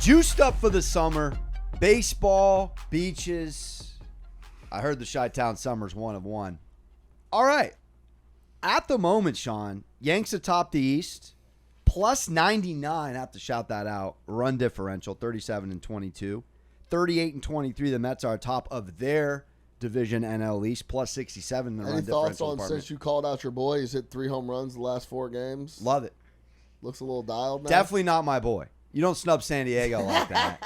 Juiced up for the summer. Baseball, beaches. I heard the Chi-Town Summer's 1 of 1. All right. At the moment, Sean, Yanks atop the East. Plus 99, I have to shout that out. Run differential, 37-22. 38-23, the Mets are atop of their division NL East, plus 67 in the run differential. Any thoughts on, since you called out your boy, he's hit 3 home runs the last 4 games? Love it. Looks a little dialed now. Definitely not my boy. You don't snub San Diego like that.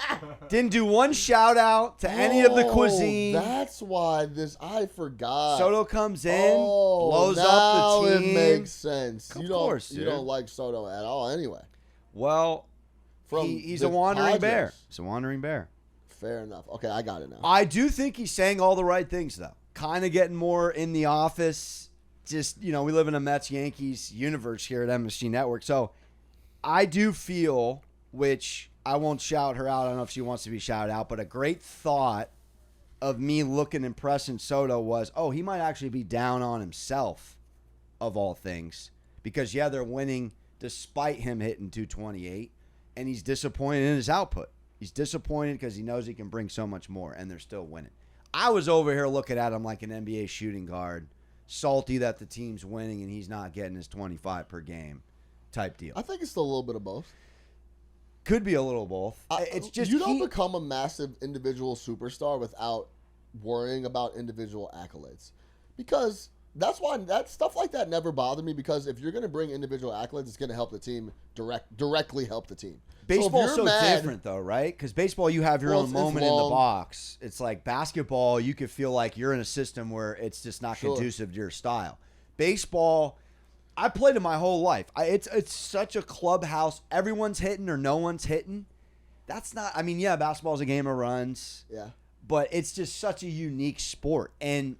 Didn't do one shout out to any of the cuisine. That's why I forgot. Soto comes in, blows now up the team. It makes sense. Of course, you don't like Soto at all anyway. Well, he's a wandering bear. He's a wandering bear. Fair enough. Okay, I got it now. I do think he's saying all the right things, though. Kind of getting more in the office. Just, we live in a Mets-Yankees universe here at MSG Network. So I do feel, which I won't shout her out. I don't know if she wants to be shouted out, but a great thought of me looking and pressing Soto was, he might actually be down on himself, of all things. Because, they're winning despite him hitting 228, and he's disappointed in his output. He's disappointed because he knows he can bring so much more, and they're still winning. I was over here looking at him like an NBA shooting guard, salty that the team's winning and he's not getting his 25 per game type deal. I think it's still a little bit of both. Could be a little of both. It's just you don't become a massive individual superstar without worrying about individual accolades, because that's why that stuff like that never bothered me. Because if you're going to bring individual accolades, it's going to help the team directly help the team. Baseball's so different, though, right? Because baseball, you have your own moment in the box. It's like basketball, you could feel like you're in a system where it's just not conducive to your style. Baseball, I played it my whole life. It's such a clubhouse. Everyone's hitting or no one's hitting. That's not, basketball's a game of runs. Yeah. But it's just such a unique sport. And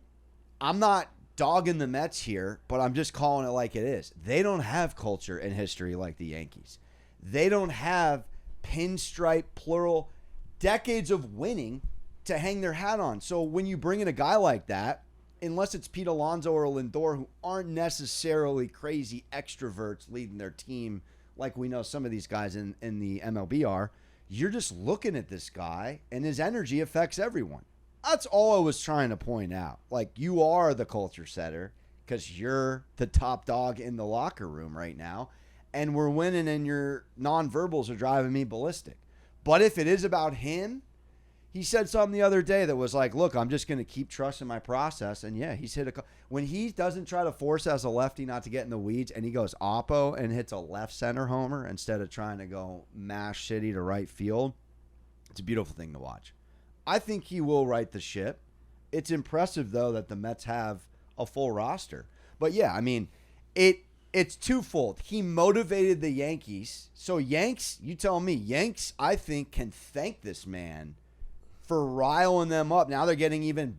I'm not dogging the Mets here, but I'm just calling it like it is. They don't have culture and history like the Yankees. They don't have pinstripe, plural, decades of winning to hang their hat on. So when you bring in a guy like that, unless it's Pete Alonso or Lindor, who aren't necessarily crazy extroverts leading their team like we know some of these guys in the MLB are, you're just looking at this guy, and his energy affects everyone. That's all I was trying to point out. Like, you are the culture setter because you're the top dog in the locker room right now. And we're winning, and your nonverbals are driving me ballistic. But if it is about him, he said something the other day that was like, look, I'm just going to keep trusting my process. And, he's hit when he doesn't try to force as a lefty not to get in the weeds, and he goes oppo and hits a left center homer instead of trying to go mash city to right field, it's a beautiful thing to watch. I think he will right the ship. It's impressive, though, that the Mets have a full roster. But, it's twofold. He motivated the Yankees. So Yanks, you tell me, Yanks, I think, can thank this man for riling them up. Now they're getting even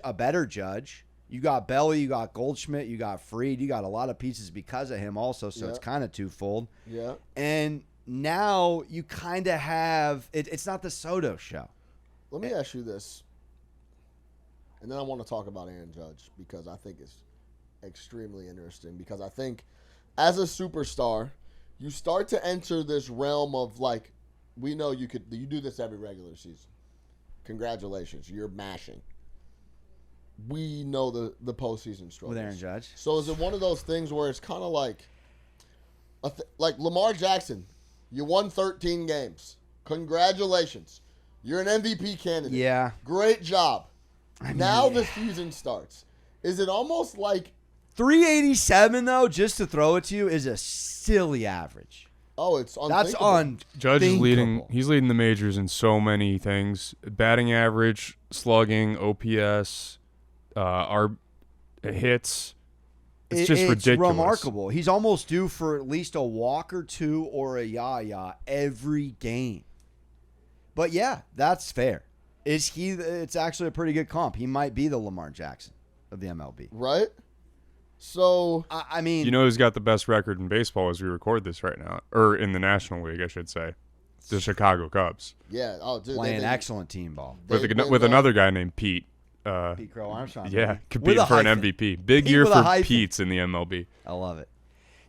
a better judge. You got Belly, you got Goldschmidt, you got Fried. You got a lot of pieces because of him also, so it's kind of twofold. Yeah. And now you kind of have it's not the Soto show. Let me ask you this, and then I want to talk about Aaron Judge because I think it's extremely interesting, because I think as a superstar, you start to enter this realm of, like, we know you do this every regular season. Congratulations, you're mashing. We know the postseason struggles. With Aaron Judge. So is it one of those things where it's kind of like Lamar Jackson, you won 13 games. Congratulations. You're an MVP candidate. Yeah. Great job. Now the season starts. Is it almost like 387, though, just to throw it to you, is a silly average. Oh, it's unthinkable. That's unthinkable. Judge is he's leading the majors in so many things. Batting average, slugging, OPS, hits. It's just ridiculous. It's remarkable. He's almost due for at least a walk or two or a yaya every game. But, that's fair. It's actually a pretty good comp. He might be the Lamar Jackson of the MLB. Right? So, I mean, who's got the best record in baseball as we record this right now, or in the National League, I should say, the Chicago Cubs. Yeah, playing excellent team ball with another guy named Pete. Pete Crow Armstrong. Yeah, competing for an MVP. Big year for Pete's in the MLB. I love it.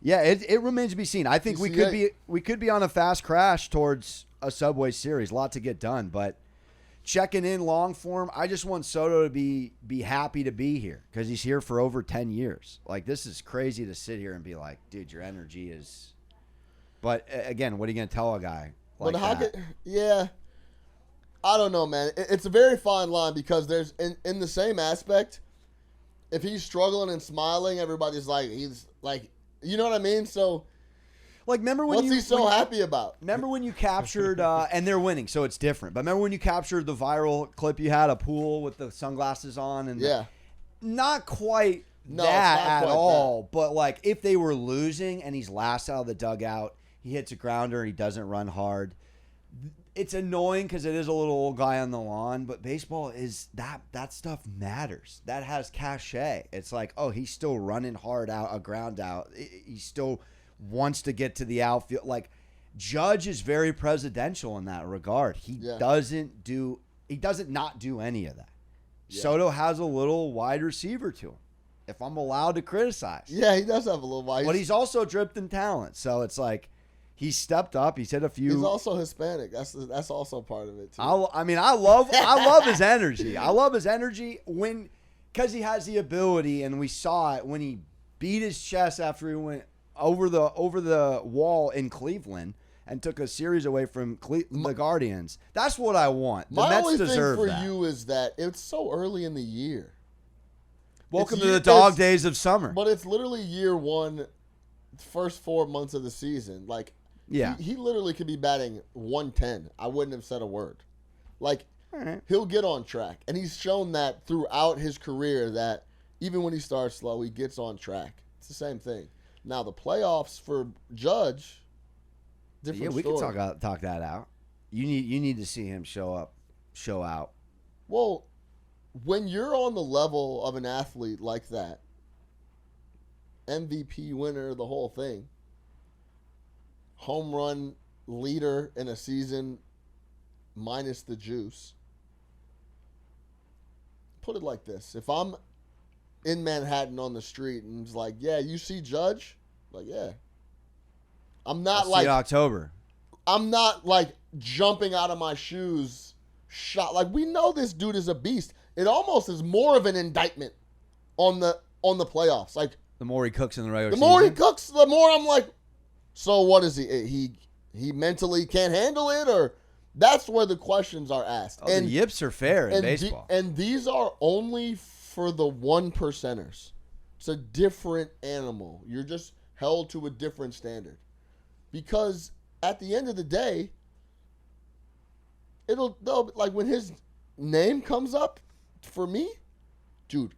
Yeah, it remains to be seen. I think we could be on a fast crash towards a Subway Series, a lot to get done. But checking in long form, I just want Soto to be happy to be here because he's here for over 10 years. Like, this is crazy to sit here and be like, dude, your energy is. But again, what are you going to tell a guy like that? Yeah. I don't know, man. It's a very fine line because there's in the same aspect, if he's struggling and smiling, everybody's like, he's like, you know what I mean? So, like, remember when what's he so happy about? Remember when you captured, and they're winning, so it's different. But remember when you captured the viral clip you had, a pool with the sunglasses on? And yeah. Not quite No, that it's not at quite all. But, like, if they were losing and he's last out of the dugout, he hits a grounder and he doesn't run hard. It's annoying because it is a little old guy on the lawn, but baseball is that stuff matters. That has cachet. It's like, oh, he's still running hard out, a ground out. He still wants to get to the outfield. Like, Judge is very presidential in that regard. He doesn't not do any of that. Yeah. Soto has a little wide receiver to him, if I'm allowed to criticize. Yeah, he does have a little wide. But he's also dripped in talent. So it's like, he's stepped up. He's hit a few. He's also Hispanic. That's also part of it too. I love his energy. I love his energy because he has the ability, and we saw it when he beat his chest after he went over the wall in Cleveland and took a series away from the Guardians. That's what I want. The My Mets only deserve thing for that. you is that it's so early in the year. Welcome to the dog days of summer. But it's literally year one, first 4 months of the season. Like, yeah, he literally could be batting 110. I wouldn't have said a word. Like, right. He'll get on track. And he's shown that throughout his career that even when he starts slow, he gets on track. It's the same thing. Now, the playoffs for Judge, different we story. can talk that out. You need to see him show out. Well, when you're on the level of an athlete like that, MVP winner, the whole thing, home run leader in a season minus the juice. Put it like this. If I'm in Manhattan on the street and it's like, yeah, you see Judge? Like, yeah. I'm not I'll see you October. I'm not like jumping out of my shoes, shot. Like, we know this dude is a beast. It almost is more of an indictment on the playoffs. Like, the more he cooks in the regular season. The more he cooks, the more I'm like, so what is he? He mentally can't handle it, or that's where the questions are asked. Oh, and the yips are fair in baseball. And these are only for the 1%ers. It's a different animal. You're just held to a different standard. Because at the end of the day, they'll like when his name comes up for me, dude,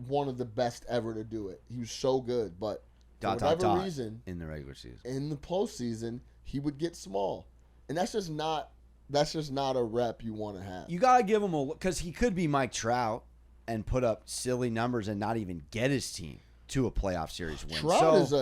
one of the best ever to do it. He was so good, but for whatever reason, in the regular season, in the postseason, he would get small, and that's just not a rep you want to have. You gotta give him because he could be Mike Trout and put up silly numbers and not even get his team to a playoff series win. Trout is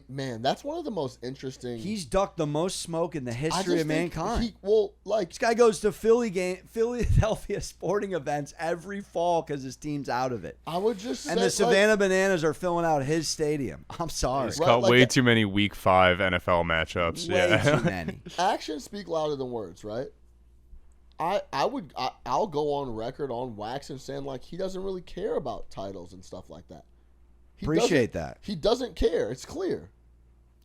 man, that's one of the most interesting. He's ducked the most smoke in the history of mankind. This guy goes to Philadelphia sporting events every fall because his team's out of it. I would just say, and the Savannah Bananas are filling out his stadium. I'm sorry. He's got way too many Week 5 NFL matchups. Way too many. Actions speak louder than words, right? I'll go on record on wax and saying like he doesn't really care about titles and stuff like that. Appreciate that. He doesn't care. It's clear.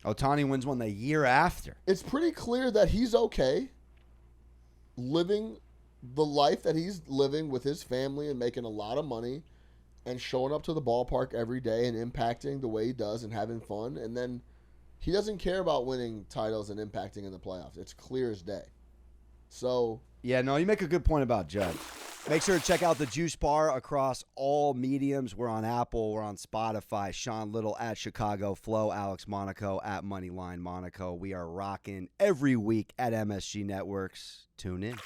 Ohtani wins one the year after. It's pretty clear that he's okay living the life that he's living with his family and making a lot of money and showing up to the ballpark every day and impacting the way he does and having fun. And then he doesn't care about winning titles and impacting in the playoffs. It's clear as day. So... yeah, no, you make a good point about Judge. Make sure to check out the Juice Bar across all mediums. We're on Apple. We're on Spotify. Sean Little at Chicago Flow. Alex Monaco at Moneyline Monaco. We are rocking every week at MSG Networks. Tune in.